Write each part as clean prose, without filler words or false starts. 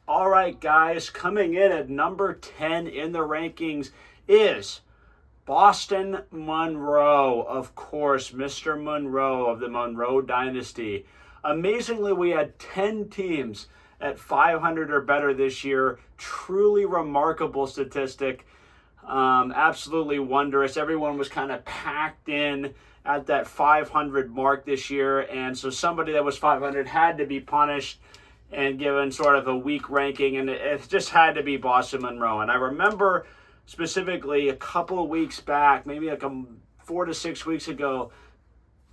All right, guys, coming in at number 10 in the rankings is Boston Monroe. Of course, Mr. Monroe of the Monroe Dynasty. Amazingly, we had 10 teams at 500 or better this year. Truly remarkable statistic. Absolutely wondrous. Everyone was kind of packed in at that 500 mark this year, and so somebody that was 500 had to be punished and given sort of a weak ranking, and it just had to be Boston Monroe. And I remember specifically a couple of weeks back, maybe like 4 to 6 weeks ago,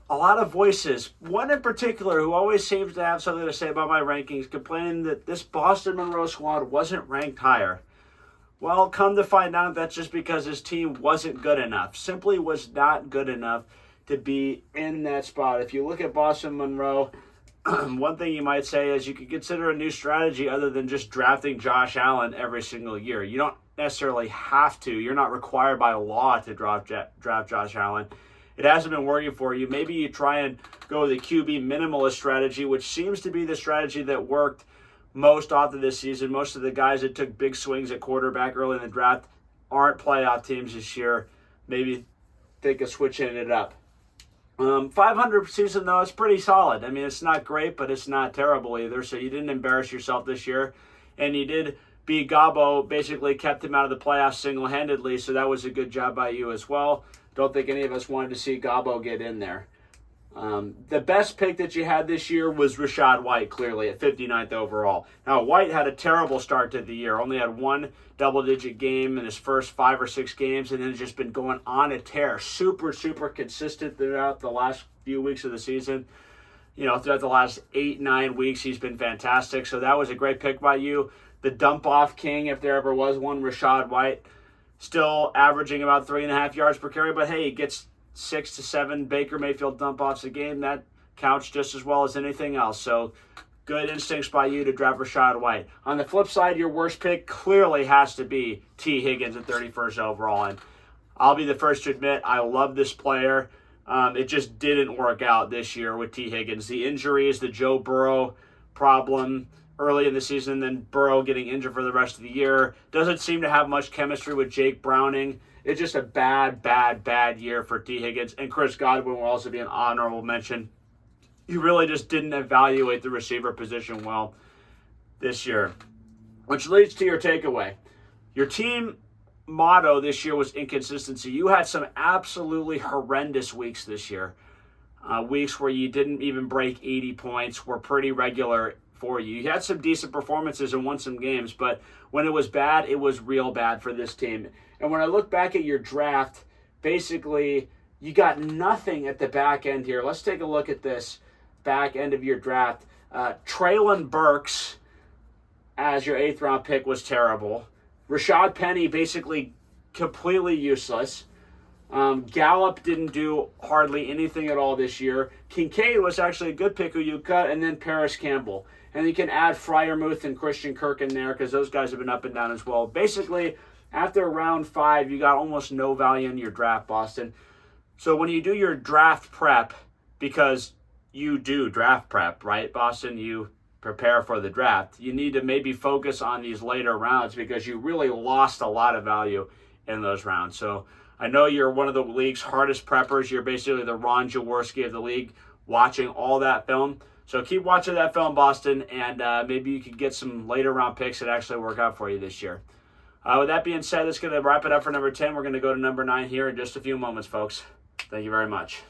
a lot of voices, one in particular who always seems to have something to say about my rankings, complaining that this Boston Monroe squad wasn't ranked higher. Well, come to find out, that's just because his team wasn't good enough. Simply was not good enough to be in that spot. If you look at Boston Monroe, one thing you might say is you could consider a new strategy other than just drafting Josh Allen every single year. You don't necessarily have to. You're not required by law to draft Josh Allen. It hasn't been working for you. Maybe you try and go with the QB minimalist strategy, which seems to be the strategy that worked most often this season. Most of the guys that took big swings at quarterback early in the draft aren't playoff teams this year. Maybe think of switching it up. 500 season, though, is pretty solid. I mean, it's not great, but it's not terrible either. So you didn't embarrass yourself this year. And you did beat Gabo, basically kept him out of the playoffs single-handedly. So that was a good job by you as well. Don't think any of us wanted to see Gabo get in there. The best pick that you had this year was Rachaad White, clearly, at 59th overall. Now, White had a terrible start to the year. Only had one double-digit game in his first 5 or 6 games, and then just been going on a tear. Super, super consistent throughout the last few weeks of the season. You know, throughout the last 8, 9 weeks, he's been fantastic. So that was a great pick by you. The dump-off king, if there ever was one, Rachaad White, still averaging about 3.5 yards per carry. But, hey, he gets 6 to 7 Baker Mayfield dump-offs a game. That counts just as well as anything else. So good instincts by you to draft Rachaad White. On the flip side, your worst pick clearly has to be T. Higgins at 31st overall. And I'll be the first to admit I love this player. It just didn't work out this year with T. Higgins. The injuries, the Joe Burrow problem early in the season, then Burrow getting injured for the rest of the year. Doesn't seem to have much chemistry with Jake Browning. It's just a bad year for T. Higgins. And Chris Godwin will also be an honorable mention. You really just didn't evaluate the receiver position well this year. Which leads to your takeaway. Your team motto this year was inconsistency. You had some absolutely horrendous weeks this year. Weeks where you didn't even break 80 points were pretty regular for you. You had some decent performances and won some games, but when it was bad, it was real bad for this team. And when I look back at your draft, basically, you got nothing at the back end here. Let's take a look at this back end of your draft. Traylon Burks as your 8th round pick was terrible. Rashad Penny basically completely useless. Gallup didn't do hardly anything at all this year. Kincaid was actually a good pick who you cut, and then Paris Campbell. And you can add Freiermuth and Christian Kirk in there because those guys have been up and down as well. Basically, after round 5, you got almost no value in your draft, Boston. So when you do your draft prep, because you do draft prep, right, Boston? You prepare for the draft. You need to maybe focus on these later rounds because you really lost a lot of value in those rounds. So I know you're one of the league's hardest preppers. You're basically the Ron Jaworski of the league, watching all that film. So keep watching that film, Boston, and maybe you could get some later round picks that actually work out for you this year. With that being said, that's going to wrap it up for number 10. We're going to go to number 9 here in just a few moments, folks. Thank you very much.